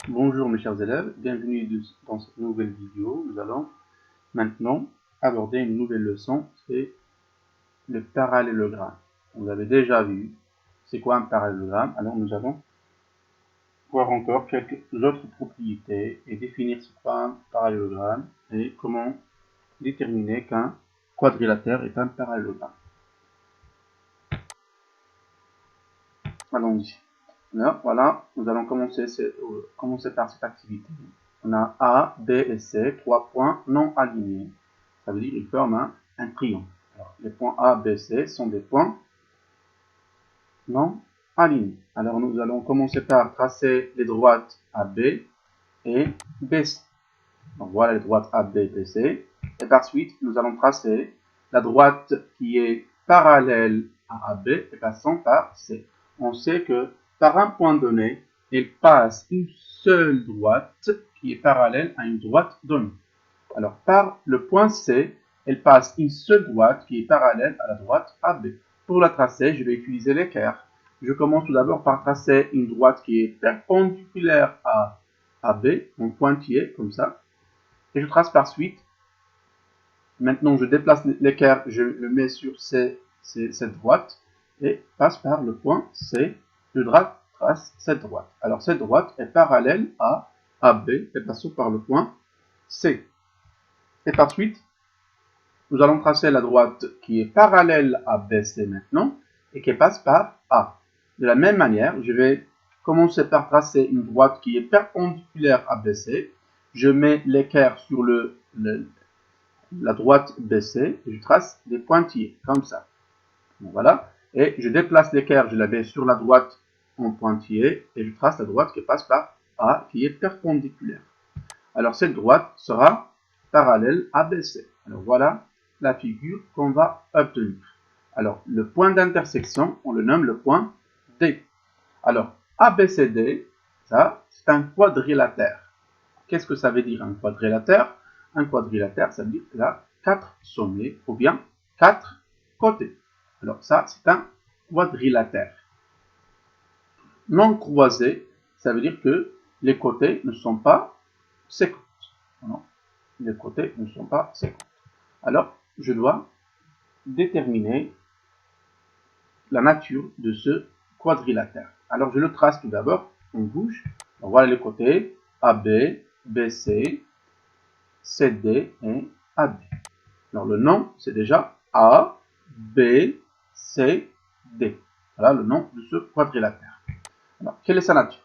Bonjour mes chers élèves, bienvenue dans cette nouvelle vidéo. Nous allons maintenant aborder une nouvelle leçon, c'est le parallélogramme. Vous avez déjà vu c'est quoi un parallélogramme, alors nous allons voir encore quelques autres propriétés et définir ce qu'est un parallélogramme et comment déterminer qu'un quadrilatère est un parallélogramme. Allons-y. Voilà, nous allons commencer par cette activité. On a A, B et C, 3 points non alignés. Ça veut dire qu'ils forment un triangle. Alors, les points A, B, C sont des points non alignés. Alors, nous allons commencer par tracer les droites AB et BC. Donc, voilà les droites AB et BC. Et par suite, nous allons tracer la droite qui est parallèle à AB et passant par C. On sait que par un point donné, il passe une seule droite qui est parallèle à une droite donnée. Alors, par le point C, elle passe une seule droite qui est parallèle à la droite AB. Pour la tracer, je vais utiliser l'équerre. Je commence tout d'abord par tracer une droite qui est perpendiculaire à AB, en pointillé, comme ça. Et je trace par suite. Maintenant, je déplace l'équerre, je le mets sur cette droite et passe par le point C. Je trace cette droite. Alors, cette droite est parallèle à AB et passons par le point C. Et par suite, nous allons tracer la droite qui est parallèle à BC maintenant et qui passe par A. De la même manière, je vais commencer par tracer une droite qui est perpendiculaire à BC. Je mets l'équerre sur la droite BC et je trace des pointillés, comme ça. Voilà. Et je déplace l'équerre, je la mets sur la droite en pointillé et je trace la droite qui passe par A, qui est perpendiculaire. Alors, cette droite sera parallèle à BC. Alors, voilà la figure qu'on va obtenir. Alors, le point d'intersection, on le nomme le point D. Alors, ABCD, ça, c'est un quadrilatère. Qu'est-ce que ça veut dire un quadrilatère? Un quadrilatère, ça veut dire qu'il a 4 sommets ou bien 4 côtés. Alors, ça, c'est un quadrilatère. Non croisé, ça veut dire que les côtés ne sont pas 50. Non, les côtés ne sont pas 50. Alors, je dois déterminer la nature de ce quadrilatère. Alors, je le trace tout d'abord en rouge. Donc, voilà les côtés AB, BC, CD et AB. Alors, le nom, c'est déjà A, B, C, D. Voilà le nom de ce quadrilatère. Alors, quelle est sa nature?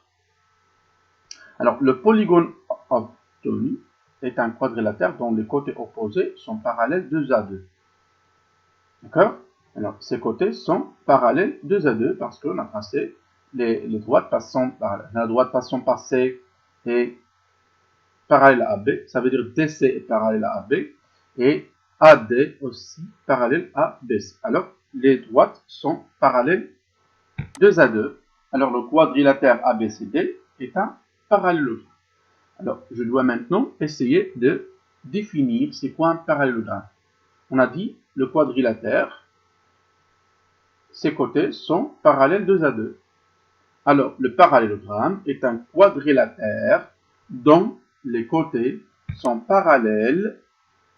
Alors, le polygone obtenu est un quadrilatère dont les côtés opposés sont parallèles 2 à 2. D'accord? Alors, ces côtés sont parallèles 2 à 2 parce qu'on a tracé les droites passant par la droite passant par C est parallèle à AB. Ça veut dire DC est parallèle à AB et AD aussi parallèle à BC. Alors, les droites sont parallèles 2 à 2. Alors, le quadrilatère ABCD est un parallélogramme. Alors, je dois maintenant essayer de définir c'est quoi un parallélogramme. On a dit le quadrilatère, ses côtés sont parallèles 2 à 2. Alors, le parallélogramme est un quadrilatère dont les côtés sont parallèles.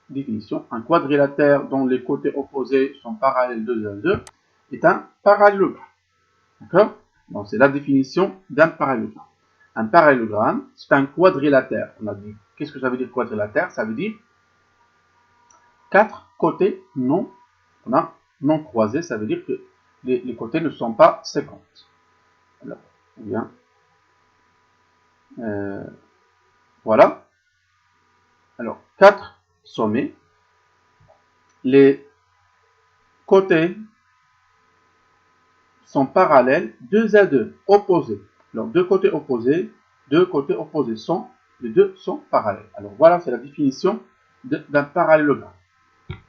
Définition, un quadrilatère dont les côtés opposés sont parallèles 2 à 2 est un parallélogramme. D'accord? Donc, c'est la définition d'un parallélogramme. Un parallélogramme, c'est un quadrilatère. On a dit, qu'est-ce que ça veut dire quadrilatère? Ça veut dire 4 côtés non croisés. Ça veut dire que les côtés ne sont pas 50. Alors, bien. Voilà. Alors, 4 sommets. Les côtés sont parallèles 2 à 2, opposés. Alors, deux côtés opposés sont, les deux sont parallèles. Alors, voilà, c'est la définition d'un parallélogramme.